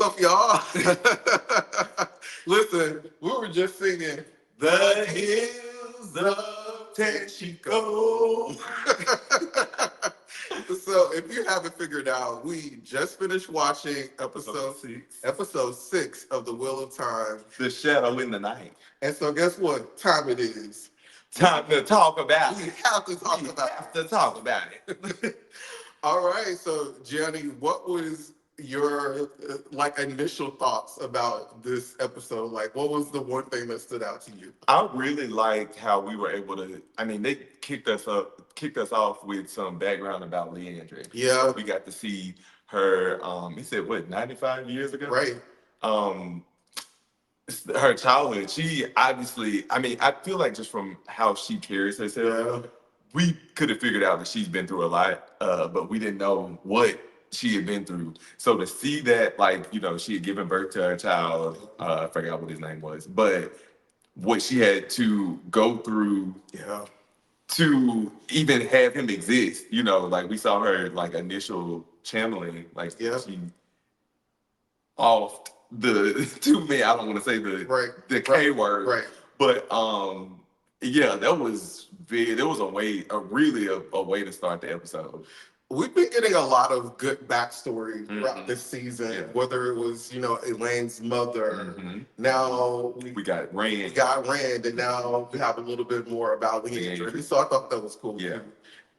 up, y'all? Listen, we were just singing The Hills of Tanchico. So if you haven't figured out, we just finished watching episode six of The Wheel of Time. The Shadow in the Night. And so guess what time it is? Time to talk about We it. have to talk about it. have to talk about it. All right, so Gianni, what was your like initial thoughts about this episode? Like, what was the one thing that stood out to you? I really liked how we were able to. I mean, they kicked us off with some background about Liandrin. Yeah, We got to see her. He said what 95 years ago, right. Um, her childhood. She obviously. I mean, I feel like just from how she carries herself, Yeah, we could have figured out that she's been through a lot, but we didn't know what she had been through. So to see that, like, you know, she had given birth to her child, I forgot what his name was, but what she had to go through yeah, to even have him exist, you know, like we saw her like initial channeling, like yeah. she off the to me, I don't want to say Right, the K right, word, right. but yeah, that was big. There was really a way to start the episode. We've been getting a lot of good backstory throughout this season, Yeah. whether it was, you know, Elaine's mother. Mhm. Now We got Rand. we got Rand, and now we have a little bit more about Liandrin. So I thought that was cool. Yeah. Too.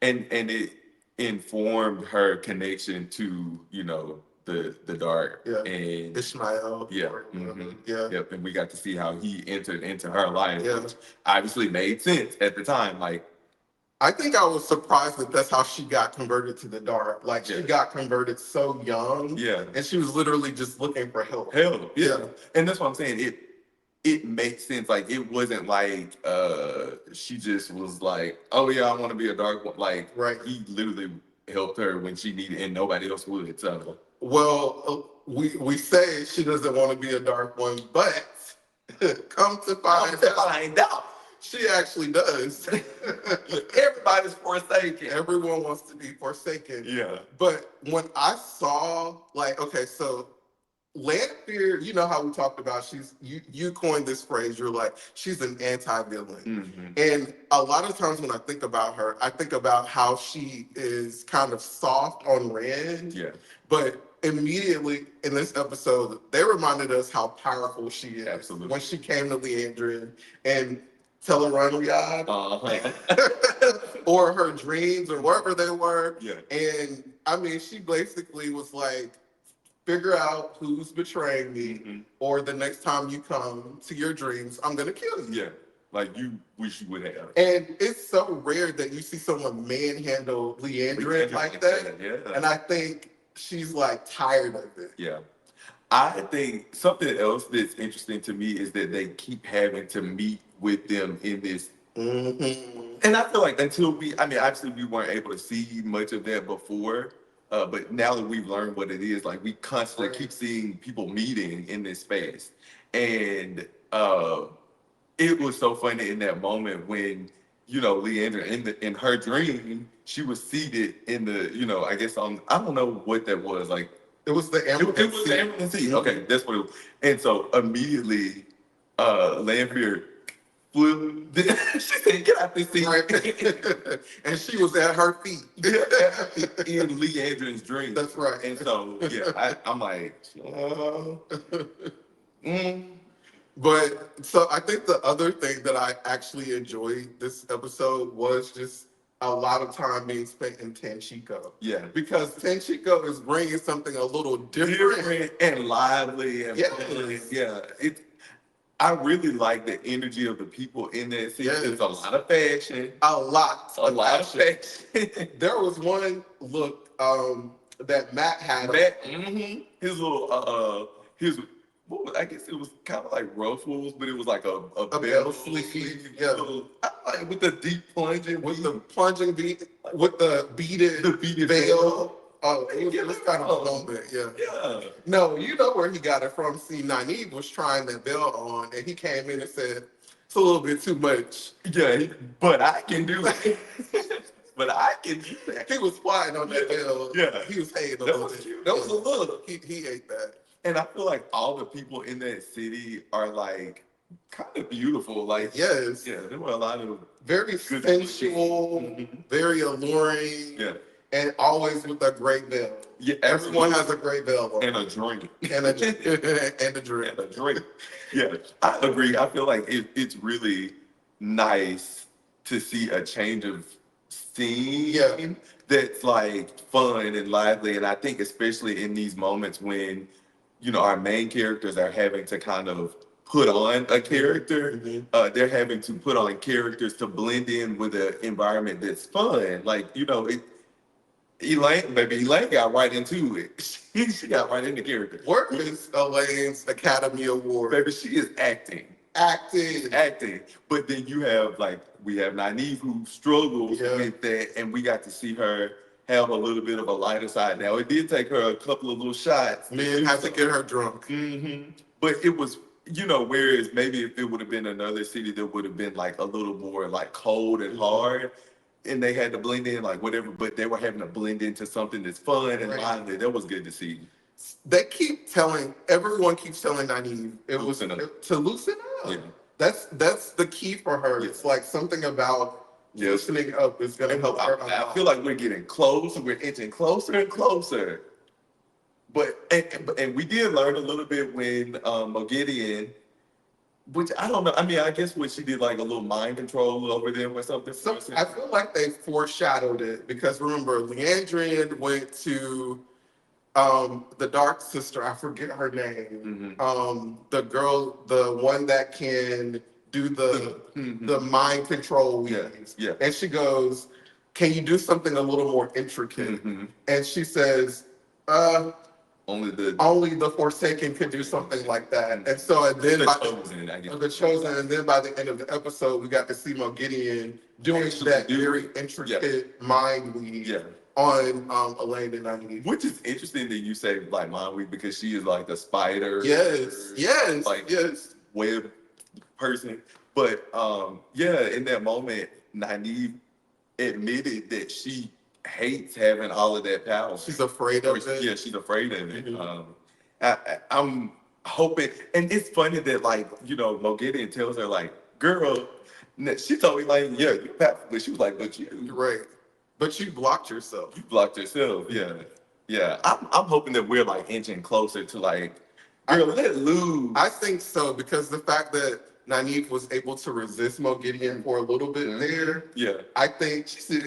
And it informed her connection to, you know, the dark. Yeah. And Ishmael. yeah. Or, Yeah. Yep. And we got to see how he entered into her life, Yeah. which obviously made sense at the time. Like, I think I was surprised that that's how she got converted to the dark. Like she Yeah. got converted so young. Yeah. And she was literally just looking for help. hell, yeah. Yeah. And that's what I'm saying. It makes sense. Like it wasn't like she just was like, oh yeah, I want to be a dark one. Like Right. he literally helped her when she needed and nobody else would. So Well, we say she doesn't want to be a dark one, but come to find out, she actually does. everybody's forsaken. Everyone wants to be forsaken. Yeah. But when I saw, like, okay, so Lanfear, you know how we talked about you coined this phrase, you're like, she's an anti-villain. And a lot of times when I think about her, I think about how she is kind of soft on Rand. Yeah. But immediately in this episode, they reminded us how powerful she is. Absolutely. When she came to Liandrin and Riyadh, or her dreams or wherever they were. Yeah. And I mean, she basically was like, figure out who's betraying me, or the next time you come to your dreams, I'm gonna kill you. Yeah. Like you wish you would have. And it's so rare that you see someone manhandle Liandrin like that. Yeah. And I think she's like tired of it. Yeah. I think something else that's interesting to me is that they keep having to meet with them in this. And I feel like obviously we weren't able to see much of that before. But now that we've learned what it is, like we constantly keep seeing people meeting in this space. And it was so funny in that moment when, you know, Liandrin in her dream, she was seated in the, you know, I guess I don't know what that was. Like it was the ambulance. It was the ambulance seat. Okay, that's what it was. And so immediately Lanfear flew. She said, get out this seat. Right. And she was at her feet. In Liandrin's dream. That's right. And so, yeah, I'm like, But so I think the other thing that I actually enjoyed this episode was just a lot of time being spent in Tanchico. Yeah. Because Tanchico is bringing something a little different and lively and Yes. fun. Yeah. I really like the energy of the people in that scene. Yes. There's a lot of fashion. A lot of fashion. There was one look that Matt had. His little I guess it was kind of like ruffles, but it was like a bell sleeve. Yeah. Like with the deep plunging, With the plunging beat, with the beaded veil. Oh, it was kind of a moment, yeah. Yeah. No, you know where he got it from. See, Nynaeve was trying that veil on, and he came in and said, it's a little bit too much. Yeah, but I can do it. But I can do that. He was flying on that veil. Yeah. He was hating a That little was bit. cute. That was a look. He ate that. And I feel like all the people in that city are like kind of beautiful. Like, Yes. yeah, there were a lot of Very good sensual, Mhm. very alluring, Yeah, and always with a great veil. yeah, Everyone absolutely. has a great veil on. And a drink. And a and a drink. And a drink. Yeah, I agree. I feel like it's really nice to see a change of scene Yeah. that's like fun and lively. And I think especially in these moments when, our main characters are having to kind of put on a character, they're having to put on characters to blend in with an environment that's fun. Like, Elaine got right into it. She got right into character. Where is Elaine's Academy Award? Baby, she is acting. Acting. Acting. But then we have Nynaeve who struggles with that, and we got to see her have a little bit of a lighter side. Now, it did take her a couple of little shots. Men have to get her drunk. But it was, whereas maybe if it would have been another city that would have been like a little more like cold and hard, and they had to blend in like whatever, but they were having to blend into something that's fun and lively. That was good to see. Everyone keeps telling Nynaeve to loosen up. Yeah. That's the key for her. Yeah. It's like something about loosening up is going to help her. I feel like we're getting closer. We're inching closer and closer. But and we did learn a little bit when Mogideon, which I don't know. I mean, I guess what she did like a little mind control over them or something. So I feel like they foreshadowed it because remember, Liandrin went to the Dark Sister. I forget her name. The girl, the one that can do the mind control weaves. Yeah. And she goes, "Can you do something a little more intricate?" And she says, Only the Forsaken could do something like that." And so, and then the Chosen, and then by the end of the episode, we got to see Mogideon doing that very intricate mind weave on Elaine and Nynaeve. Which is interesting that you say like mind weave because she is like a spider. Yes, web person. But in that moment, Nynaeve admitted that she hates having all of that power. She's afraid of it. Yeah, she's afraid of it. I'm hoping, and it's funny that Mogideon tells her like, "Girl," she told me like, "Yeah, you're powerful," but she was like, "But you." Right. But you blocked yourself. You blocked yourself. Yeah. I'm hoping that we're like inching closer to like, girl, let loose. I think so because the fact that Nynaeve was able to resist Mogideon for a little bit there. Yeah. I think she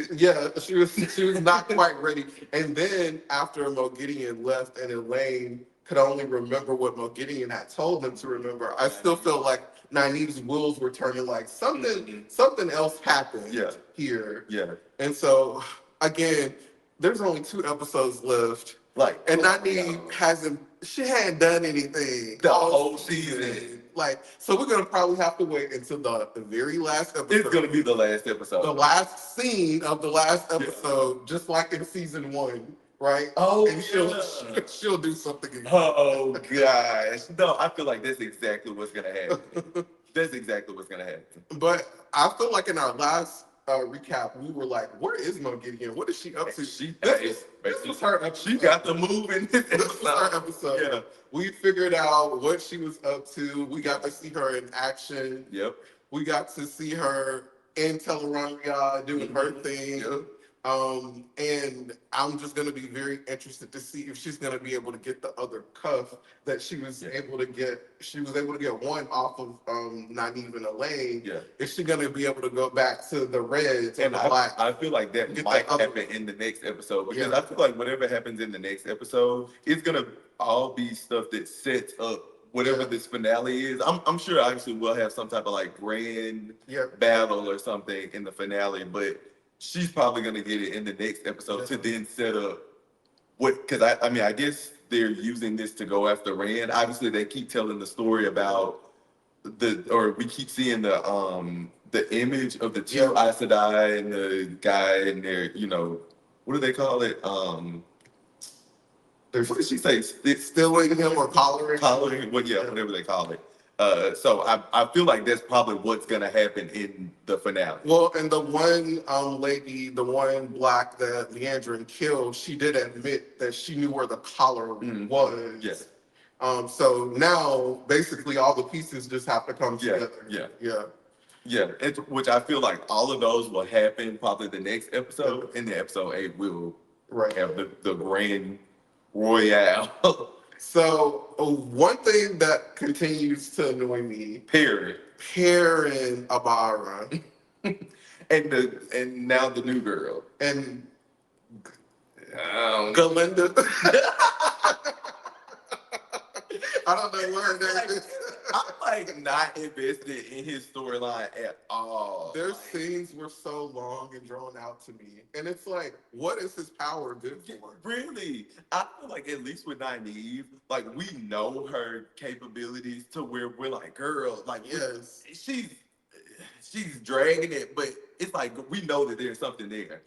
was not quite ready. And then after Mogideon left and Elaine could only remember what Mogideon had told them to remember, I still feel like Nynaeve's wheels were turning like something else happened here. Yeah. And so again, there's only 2 episodes left. And Nynaeve hadn't done anything the whole season. So we're gonna probably have to wait until the very last episode. It's gonna be the last episode. The last scene of the last episode, just like in season 1, right? Oh, and she'll do something again. Oh gosh. No, I feel like that's exactly what's gonna happen. That's exactly what's gonna happen. But I feel like in our last recap, we were like, "Where is Mogideon? What is she up to?" This was her episode. She got the move in this This was her episode. Yeah. We figured out what she was up to. We got to see her in action. Yep. We got to see her in Teleronia doing her thing. Yep. And I'm just going to be very interested to see if she's going to be able to get the other cuff that she was able to get. She was able to get one off of Nynaeve and Elaine. Yeah. Is she going to be able to go back to the reds and the black? I feel like that might happen in the next episode because I feel like whatever happens in the next episode, it's going to all be stuff that sets up whatever this finale is. I'm sure obviously we'll have some type of like grand battle or something in the finale, but she's probably gonna get it in the next episode to then set up because I guess they're using this to go after Rand. Obviously they keep telling the story about we keep seeing the image of the 2 Aes Sedai and the guy in there, what do they call it? What did she say? Stealing him or collaring? Collaring, whatever they call it. So I feel like that's probably what's gonna happen in the finale. Well, and the one lady, the one black that Liandrin killed, she did admit that she knew where the collar was. Yes. So now basically all the pieces just have to come together. Yeah, which I feel like all of those will happen probably the next episode, and the episode 8 will have the grand royale. So one thing that continues to annoy me, Perry Perrin Abara, and now the new girl and Galinda. I don't know where they're. I'm like not invested in his storyline at all. Their scenes were so long and drawn out to me, and it's like, what is his power good for? Really, I feel like at least with Nynaeve, like we know her capabilities to where we're like, girl, like yes, she's dragging it, but it's like we know that there's something there.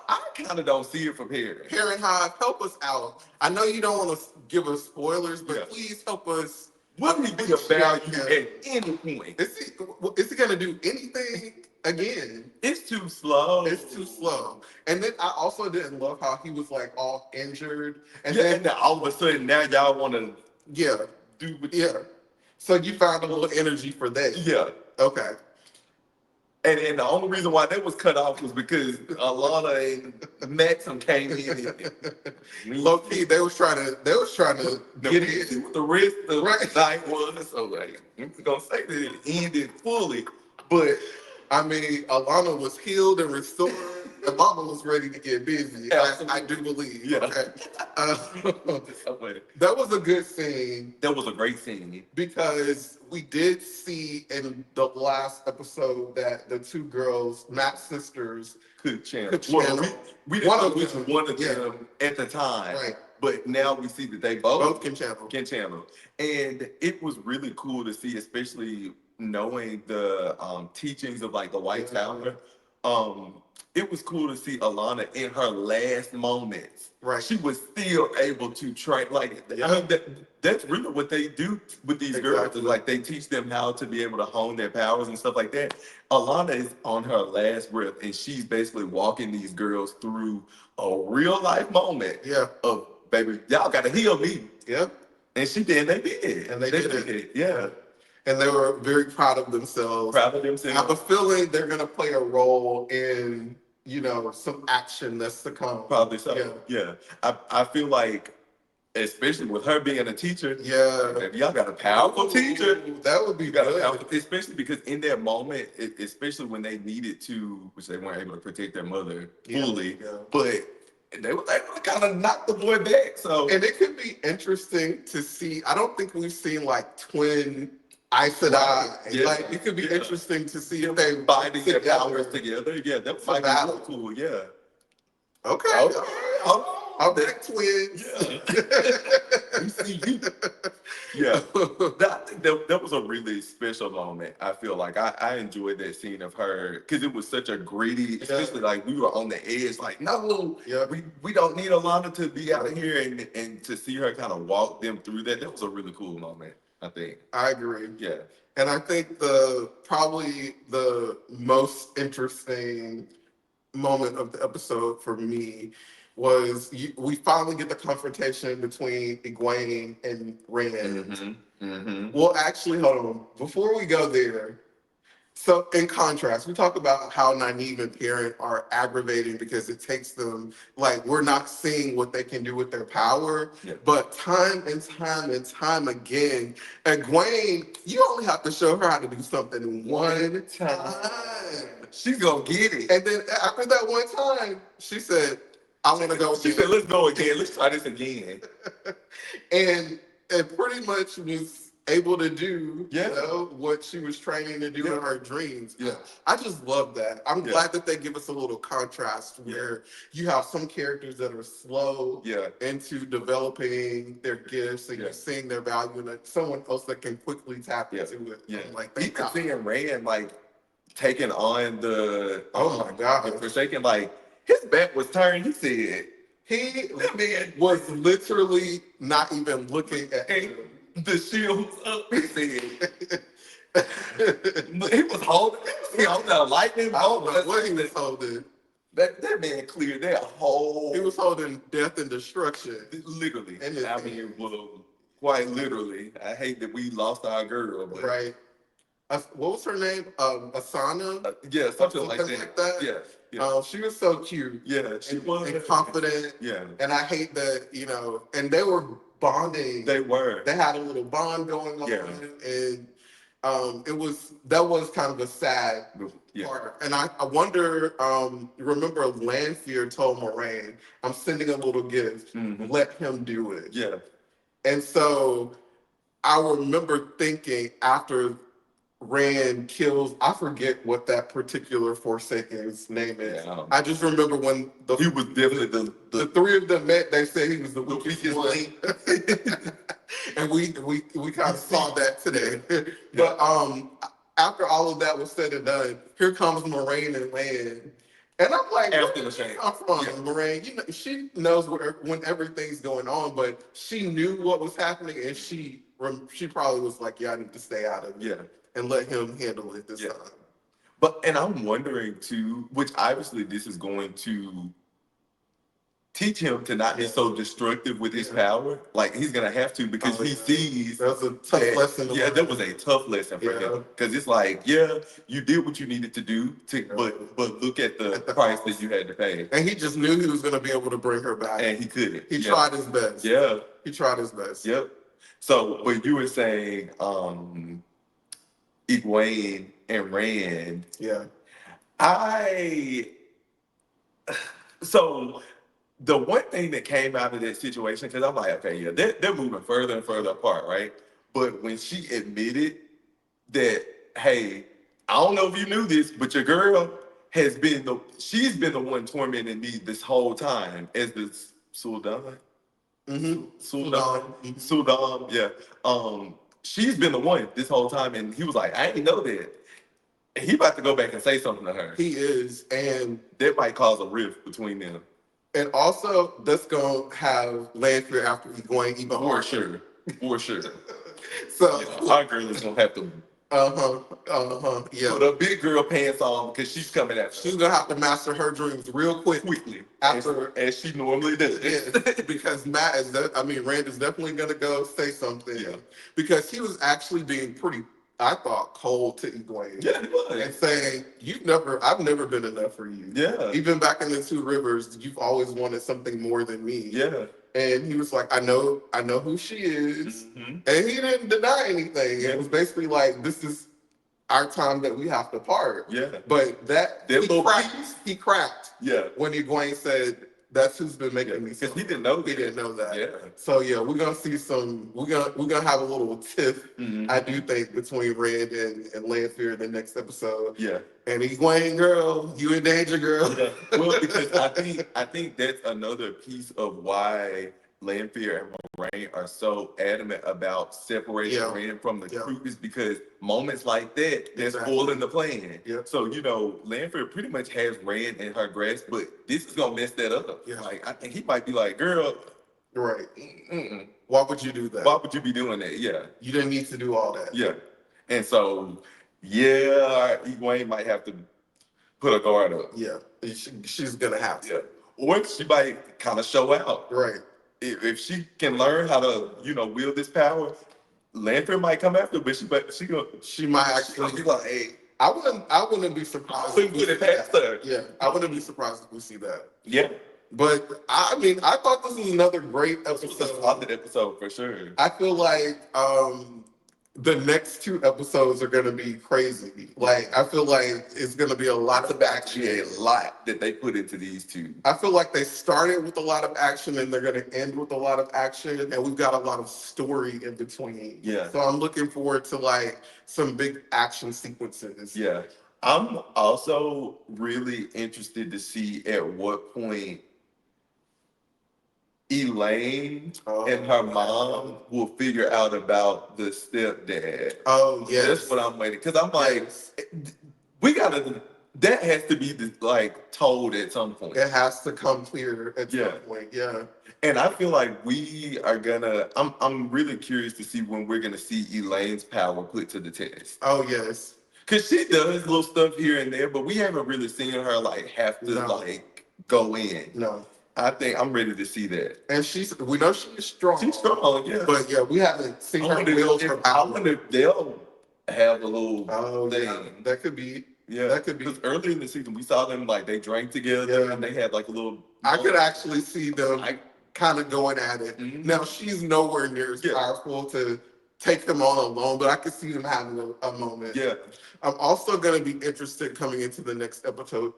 I kind of don't see it from here. Perrin Hive, help us out. I know you don't want to give us spoilers, but please help us. What he be about you at any point? Is he gonna do anything again? It's too slow. It's too slow. And then I also didn't love how he was like all injured, and then all of a sudden now y'all want to do So you found a little energy for that. Yeah. Okay. And the only reason why that was cut off was because Alana and Maxim came in. Low key, they was trying to get in. The rest of the night was. So like, I'm gonna say that it ended fully, but I mean, Alana was healed and restored. And Mama was ready to get busy. I do believe. Yeah. Okay. That was a good scene. That was a great scene. Because we did see in the last episode that the two girls, not sisters, could channel. We didn't know which one of them at the time. Right. But now we see that they both can channel. And it was really cool to see, especially knowing the teachings of like the White Tower. It was cool to see Alana in her last moments. Right. She was still able to train. Like, I mean, that's really what they do with these girls. Is like they teach them how to be able to hone their powers and stuff like that. Alana is on her last breath, and she's basically walking these girls through a real life moment. Yeah. Of, baby, y'all got to heal me. Yeah. And she did, and they did. And they did it. Yeah. And they were very proud of themselves. I have a feeling they're going to play a role in, some action that's to come. Probably so. Yeah. I feel like, especially with her being a teacher, y'all got a powerful teacher. That would be good. Especially because in that moment, especially when they needed to, which they weren't able to protect their mother fully, but they were able to kind of knock the boy back. So, and it could be interesting to see. I don't think we've seen like twin Aes Sedai. Like it could be interesting to see if they binding their powers together. Yeah, that might be really cool. Yeah. Okay. I'll take twins. We see you. Yeah. I think that was a really special moment. I feel like I enjoyed that scene of her because it was such a gritty, especially like we were on the edge, like, no, we don't need Alana to be out of here and to see her kind of walk them through that. That was a really cool moment, I think. I agree. Yeah. And I think probably the most interesting moment of the episode for me was we finally get the confrontation between Egwene and Rand. Well, actually, hold on. Before we go there, so in contrast, we talk about how Nynaeve and Perrin are aggravating because it takes them, like, we're not seeing what they can do with their power. Yeah. But time and time again, Egwene, you only have to show her how to do something one time. She's gonna get it. And then after that one time, she said, I want to go again. She said, let's go again. Let's try this again. and pretty much was able to do what she was training to do in her dreams. Yeah. I just love that. I'm glad that they give us a little contrast where you have some characters that are slow into developing their gifts and you're seeing their value, and someone else that can quickly tap into it. Yeah. Like you can see Rand like taking on the the Forsaken, like his back was turned. He said that man was literally not even looking at him. The shield was up. He said he was holding. He holding a lightning bolt. I don't know what he was holding. That man cleared that whole. He was holding death and destruction, literally. And I mean, well, Quite literally. I hate that we lost our girl, but Right. What was her name? Asana? yeah, something like that. Yeah, yeah. She was so cute. Yeah, she was. And confident. Yeah. And I hate that, and they were bonding. They were. They had a little bond going on. Yeah. And that was kind of a sad part. And I wonder, remember Lanfear told Moraine, I'm sending a little gift. Mm-hmm. Let him do it. Yeah. And so I remember thinking after Rand kills, I forget what that particular Forsaken's name is. Yeah, I just remember when he was definitely the three of them met, they said he was the weakest one. And we kind of saw that today. But after all of that was said and done, here comes Moraine and Land. And I'm like, I'm from Moraine. She knows when everything's going on, but she knew what was happening, and she probably was like, yeah, I need to stay out of it. Yeah. And let him handle it this time. And I'm wondering too, which obviously this is going to teach him to not be so destructive with his power. Like he's gonna have to because he sees that's a tough lesson. That was a tough lesson for him. Because it's like, you did what you needed to do, but look at the price that you had to pay. And he just knew he was gonna be able to bring her back. And he couldn't. He tried his best. Yeah. He tried his best. Yep. So, but you were saying, Egwene and Rand. Yeah. So the one thing that came out of that situation, because I'm like, okay, yeah, they're moving further and further apart, right? But when she admitted that, hey, I don't know if you knew this, but your girl she's been the one tormenting me this whole time as the Sultan. Mm-hmm. Sultan, yeah. She's been the one this whole time, and he was like, I didn't know that. And he about to go back and say something to her. He is, and that might cause a rift between them. And also, that's gonna have Lanfear after he's going even For sure. So our girl is gonna have to yeah. put her big girl pants on because she's coming at She's gonna have to master her dreams real quickly after as she normally does. Because Rand is definitely gonna go say something. Yeah. Because he was actually being pretty, I thought, cold to Egwene. Yeah, he was. And saying, I've never been enough for you. Yeah. Even back in the Two Rivers, you've always wanted something more than me. Yeah. And he was like, I know who she is. Mm-hmm. And he didn't deny anything. It was basically like, this is our time that we have to part. Yeah. But he cracked. Yeah. When Egwene said, that's who's been making me. Because he didn't know that. He didn't know that. Yeah. So we're gonna see we're gonna have a little tiff, I do think, between Red and Lanfear in the next episode. Yeah. And Egwene, girl, you in danger, girl. Yeah. Well, because I think that's another piece of why Lanfear and Moraine are so adamant about separating Rand from the group is because moments like that, they're spoiling the plan. Yeah. So, Lanfear pretty much has Rand in her grasp, but this is going to mess that up. Yeah. Like, I think he might be like, girl. Right. Why would you do that? Why would you be doing that? Yeah. You didn't need to do all that. Yeah. And so, Egwene might have to put a guard up. Yeah. She's going to have to. Yeah. Or she might kind of show out. Right. If she can learn how to, wield this power, Lanfear might come after her, but she might actually be like, hey, I wouldn't be surprised. Yeah, I wouldn't be surprised if we see that. Yeah. But I thought this was another great episode. This was a solid episode for sure. I feel like the next two episodes are going to be crazy. Like, I feel like it's going to be a lot of action. A lot that they put into these two. I feel like they started with a lot of action and they're going to end with a lot of action. And we've got a lot of story in between. Yeah. So I'm looking forward to some big action sequences. Yeah. I'm also really interested to see at what point Elaine and her mom will figure out about the stepdad. Oh, yes. That's what I'm waiting. Because I'm like, that has to be told at some point. It has to come clear at some point, yeah. And I feel like we are I'm really curious to see when we're gonna see Elaine's power put to the test. Oh, yes. Because she does little stuff here and there, but we haven't really seen her have to go in. No. I think I'm ready to see that. And we know she's strong. She's strong, yeah. But yeah, we haven't seen her wheels her I power. wonder if they'll have a little thing. Yeah, that could be. Yeah, that could be. Because early in the season, we saw them like they drank together and they had like a little. I could actually see them kind of going at it. Now she's nowhere near as powerful to take them on alone, but I could see them having a moment. Yeah. I'm also going to be interested coming into the next episode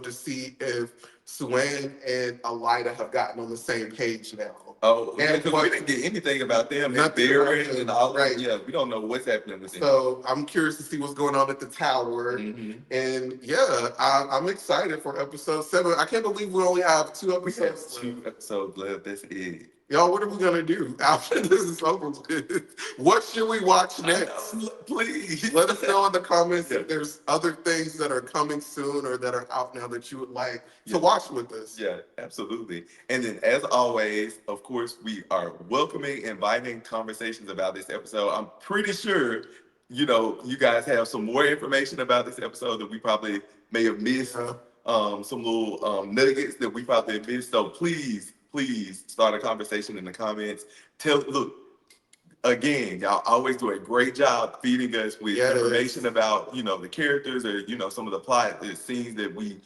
to see if Suan and Elida have gotten on the same page now. Oh, and because we didn't get anything about them. And Baron and all right. Yeah, we don't know what's happening with them. So I'm curious to see what's going on at the tower. And yeah, I'm excited for episode 7. I can't believe we only have 2 episodes. 2 episodes left. That's it. Y'all, what are we gonna do after this is over with? What should we watch next? Please let us know in the comments if there's other things that are coming soon or that are out now that you would like to watch with us. Yeah, absolutely. And then, as always, of course, we are welcoming, inviting conversations about this episode. I'm pretty sure, you guys have some more information about this episode that we probably may have missed. Some little nuggets that we probably missed. So please start a conversation in the comments. Look, again, y'all always do a great job feeding us with information about, the characters or, some of the plot, the scenes that we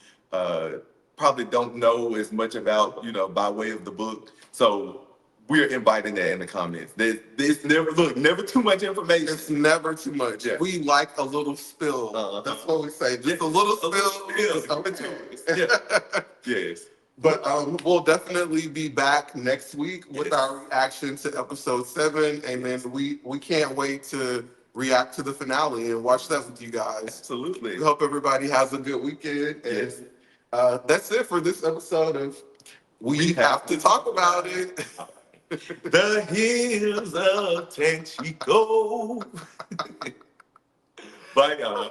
probably don't know as much about, by way of the book. So we're inviting that in the comments. This never too much information. It's never too much. Yeah. We like a little spill. That's what we say. Just a little spill. Yes. But we'll definitely be back next week with our reaction to episode 7, and then we can't wait to react to the finale and watch that with you guys. Absolutely. We hope everybody has a good weekend, and that's it for this episode of We Have to Talk About It. The Hills of Tanchico. Bye, y'all.